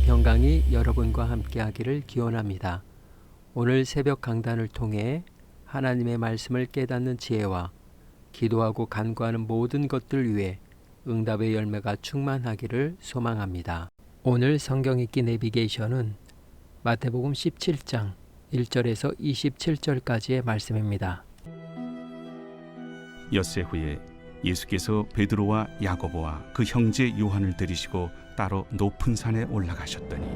평강이 여러분과 함께하기를 기원합니다. 오늘 새벽 강단을 통해 하나님의 말씀을 깨닫는 지혜와 기도하고 간구하는 모든 것들 위해 응답의 열매가 충만하기를 소망합니다. 오늘 성경 읽기 내비게이션은 마태복음 17장 1절에서 27절까지의 말씀입니다. 엿새 후에 예수께서 베드로와 야고보와 그 형제 요한을 데리시고 따로 높은 산에 올라가셨더니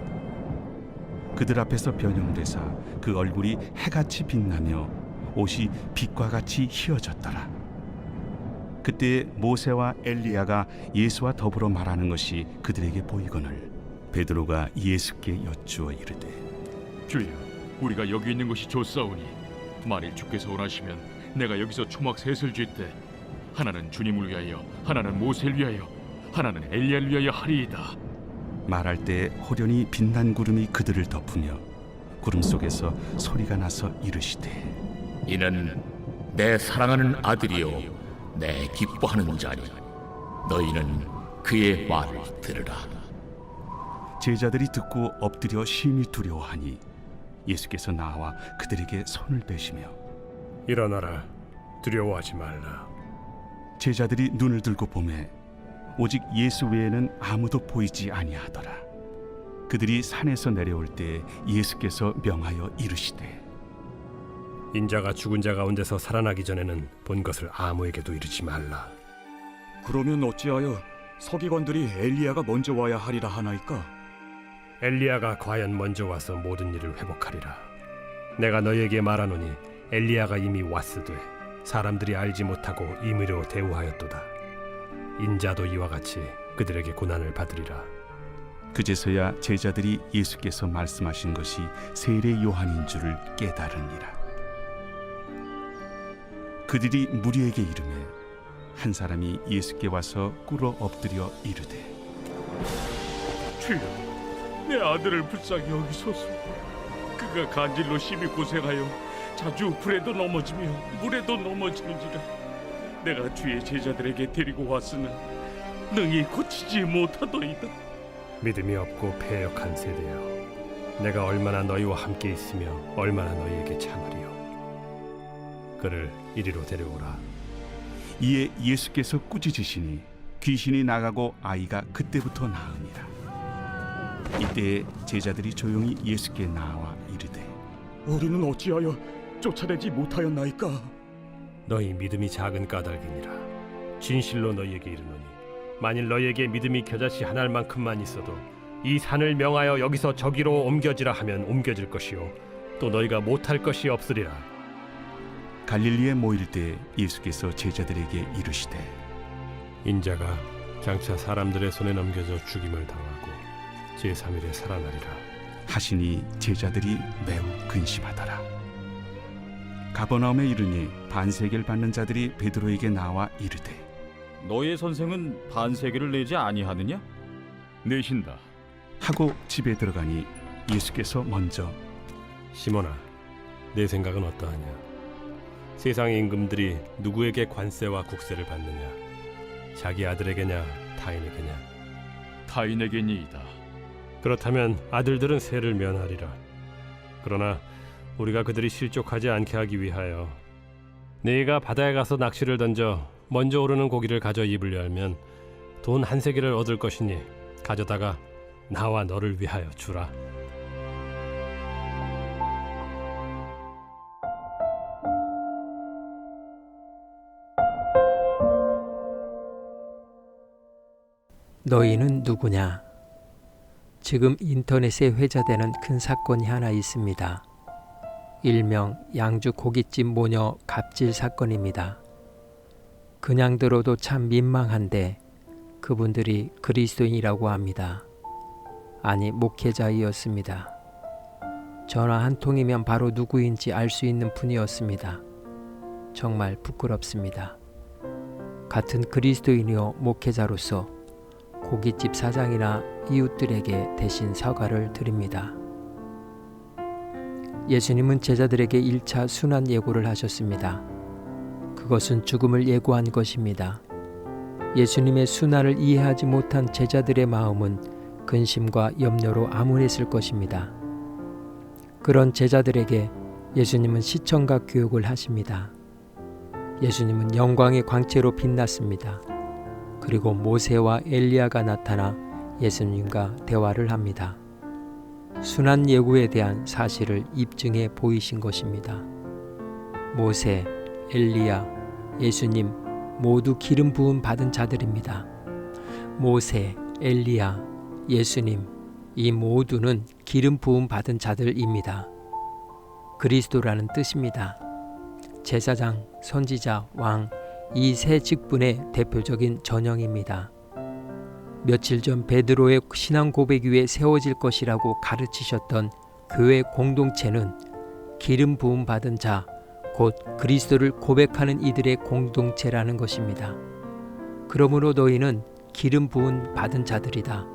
그들 앞에서 변형되사 그 얼굴이 해같이 빛나며 옷이 빛과 같이 희어졌더라. 그때 모세와 엘리야가 예수와 더불어 말하는 것이 그들에게 보이거늘 베드로가 예수께 여쭈어 이르되 주여, 우리가 여기 있는 것이 좋사오니 만일 주께서 원하시면 내가 여기서 초막 셋을 쥘때 하나는 주님을 위하여, 하나는 모세를 위하여, 하나는 엘리야를 위하여 하리이다. 말할 때 호련히 빛난 구름이 그들을 덮으며 구름 속에서 소리가 나서 이르시되 이는 내 사랑하는 아들이요 내 기뻐하는 자니 너희는 그의 말을 들으라. 제자들이 듣고 엎드려 심히 두려워하니 예수께서 나와 그들에게 손을 빼시며 일어나라, 두려워하지 말라. 제자들이 눈을 들고 보매 오직 예수 외에는 아무도 보이지 아니하더라. 그들이 산에서 내려올 때 예수께서 명하여 이르시되 인자가 죽은 자 가운데서 살아나기 전에는 본 것을 아무에게도 이르지 말라. 그러면 어찌하여 서기관들이 엘리야가 먼저 와야 하리라 하나이까? 엘리야가 과연 먼저 와서 모든 일을 회복하리라. 내가 너희에게 말하노니 엘리야가 이미 왔으되 사람들이 알지 못하고 임의로 대우하였도다. 인자도 이와 같이 그들에게 고난을 받으리라. 그제서야 제자들이 예수께서 말씀하신 것이 세례 요한인 줄을 깨달으니라. 그들이 무리에게 이르매 한 사람이 예수께 와서 꿇어 엎드려 이르되 주여, 내 아들을 불쌍히 여기소서. 그가 간질로 심히 고생하여 자주 불에도 넘어지며 물에도 넘어지는지라. 내가 주의 제자들에게 데리고 왔으나 능히 고치지 못하더이다. 믿음이 없고 패역한 세대여, 내가 얼마나 너희와 함께 있으며 얼마나 너희에게 참으리요. 그를 이리로 데려오라. 이에 예수께서 꾸짖으시니 귀신이 나가고 아이가 그때부터 나으니라. 이때 제자들이 조용히 예수께 나와 이르되 우리는 어찌하여 쫓아내지 못하였나이까? 너희 믿음이 작은 까닭이니라. 진실로 너희에게 이르노니 만일 너희에게 믿음이 겨자씨 한 알만큼만 있어도 이 산을 명하여 여기서 저기로 옮겨지라 하면 옮겨질 것이요 또 너희가 못할 것이 없으리라. 갈릴리에 모일 때 예수께서 제자들에게 이르시되 인자가 장차 사람들의 손에 넘겨져 죽임을 당하고 제3일에 살아나리라 하시니 제자들이 매우 근심하더라. 가버나움에 이르니 반세계를 받는 자들이 베드로에게 나와 이르되 너의 선생은 반세계를 내지 아니하느냐? 내신다. 하고 집에 들어가니 예수께서 먼저 시몬아, 내 생각은 어떠하냐? 세상의 임금들이 누구에게 관세와 국세를 받느냐? 자기 아들에게냐 타인에게냐? 타인에게니이다. 그렇다면 아들들은 세를 면하리라. 그러나 우리가 그들이 실족하지 않게 하기 위하여 네가 바다에 가서 낚시를 던져 먼저 오르는 고기를 가져 입을 열면 돈 한 세겔을 얻을 것이니 가져다가 나와 너를 위하여 주라. 너희는 누구냐? 지금 인터넷에 회자되는 큰 사건이 하나 있습니다. 일명 양주 고깃집 모녀 갑질 사건입니다. 그냥 들어도 참 민망한데 그분들이 그리스도인이라고 합니다. 아니, 목회자이었습니다. 전화 한 통이면 바로 누구인지 알 수 있는 분이었습니다. 정말 부끄럽습니다. 같은 그리스도인이요 목회자로서 고깃집 사장이나 이웃들에게 대신 사과를 드립니다. 예수님은 제자들에게 1차 순환 예고를 하셨습니다. 그것은 죽음을 예고한 것입니다. 예수님의 순환을 이해하지 못한 제자들의 마음은 근심과 염려로 암울했을 것입니다. 그런 제자들에게 예수님은 시청각 교육을 하십니다. 예수님은 영광의 광채로 빛났습니다. 그리고 모세와 엘리야가 나타나 예수님과 대화를 합니다. 순환 예고에 대한 사실을 입증해 보이신 것입니다. 모세, 엘리야, 예수님 모두 기름 부음 받은 자들입니다. 모세, 엘리야, 예수님 이 모두는 기름 부음 받은 자들입니다. 그리스도라는 뜻입니다. 제사장, 선지자, 왕 이 세 직분의 대표적인 전형입니다. 며칠 전 베드로의 신앙 고백 위에 세워질 것이라고 가르치셨던 교회 공동체는 기름 부음 받은 자, 곧 그리스도를 고백하는 이들의 공동체라는 것입니다. 그러므로 너희는 기름 부음 받은 자들이다.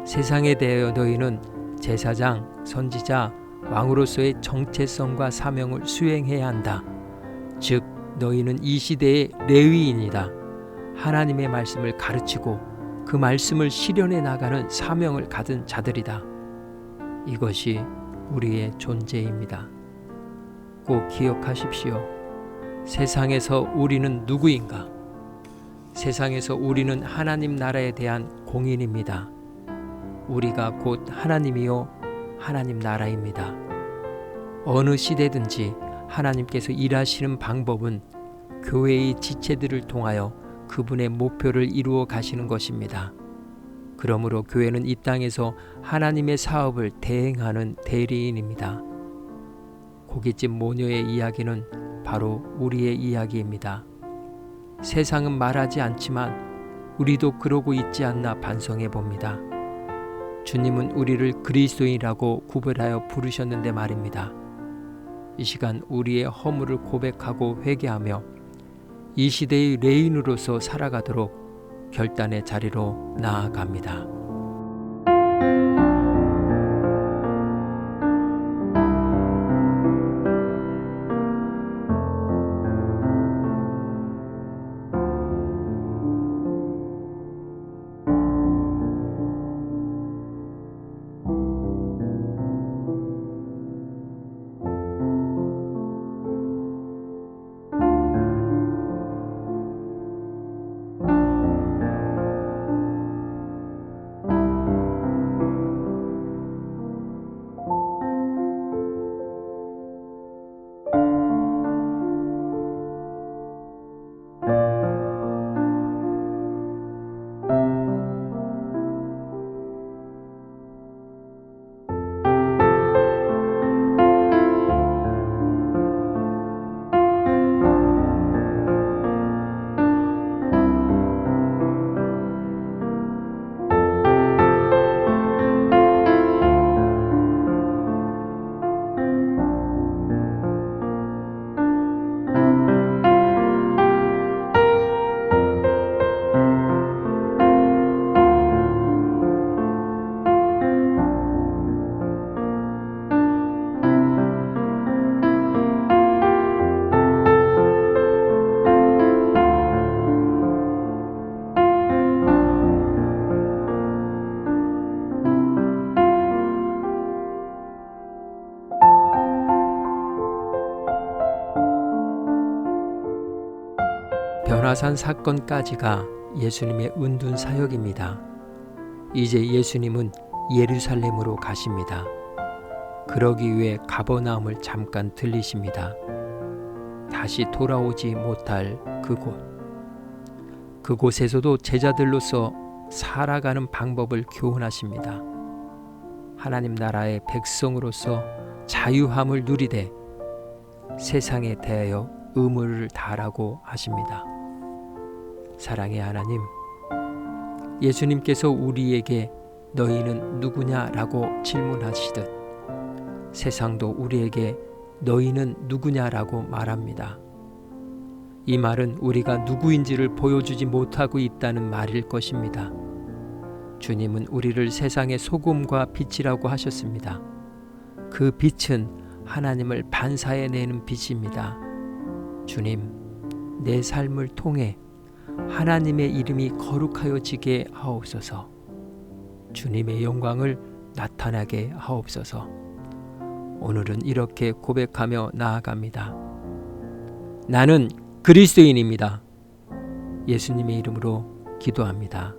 세상에 대하여 너희는 제사장, 선지자, 왕으로서의 정체성과 사명을 수행해야 한다. 즉 너희는 이 시대의 레위인이다. 하나님의 말씀을 가르치고 그 말씀을 실현해 나가는 사명을 가진 자들이다. 이것이 우리의 존재입니다. 꼭 기억하십시오. 세상에서 우리는 누구인가? 세상에서 우리는 하나님 나라에 대한 공인입니다. 우리가 곧 하나님이요 하나님 나라입니다. 어느 시대든지 하나님께서 일하시는 방법은 교회의 지체들을 통하여 그분의 목표를 이루어 가시는 것입니다. 그러므로 교회는 이 땅에서 하나님의 사업을 대행하는 대리인입니다. 고깃집 모녀의 이야기는 바로 우리의 이야기입니다. 세상은 말하지 않지만 우리도 그러고 있지 않나 반성해 봅니다. 주님은 우리를 그리스도인이라고 구별하여 부르셨는데 말입니다. 이 시간 우리의 허물을 고백하고 회개하며 이 시대의 레인으로서 살아가도록 결단의 자리로 나아갑니다. 변화산 사건까지가 예수님의 은둔 사역입니다. 이제 예수님은 예루살렘으로 가십니다. 그러기 위해 가버나움을 잠깐 들리십니다. 다시 돌아오지 못할 그곳에서도 제자들로서 살아가는 방법을 교훈하십니다. 하나님 나라의 백성으로서 자유함을 누리되 세상에 대하여 의무를 다하라고 하십니다. 사랑의 하나님, 예수님께서 우리에게 너희는 누구냐라고 질문하시듯 세상도 우리에게 너희는 누구냐라고 말합니다. 이 말은 우리가 누구인지를 보여주지 못하고 있다는 말일 것입니다. 주님은 우리를 세상의 소금과 빛이라고 하셨습니다. 그 빛은 하나님을 반사해내는 빛입니다. 주님, 내 삶을 통해 하나님의 이름이 거룩하여지게 하옵소서. 주님의 영광을 나타나게 하옵소서. 오늘은 이렇게 고백하며 나아갑니다. 나는 그리스도인입니다. 예수님의 이름으로 기도합니다.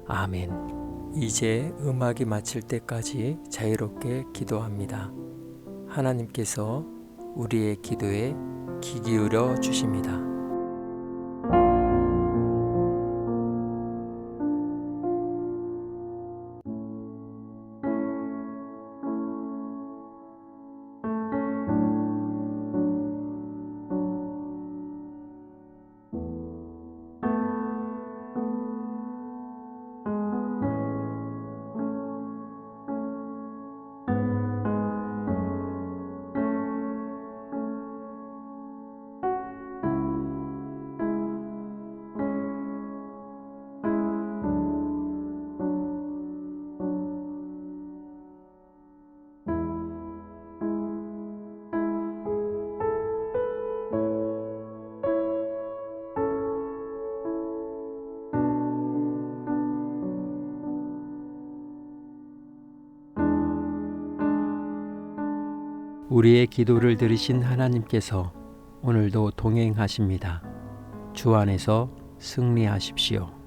아멘. 이제 음악이 마칠 때까지 자유롭게 기도합니다. 하나님께서 우리의 기도에 귀 기울여 주십니다. 우리의 기도를 들으신 하나님께서 오늘도 동행하십니다. 주 안에서 승리하십시오.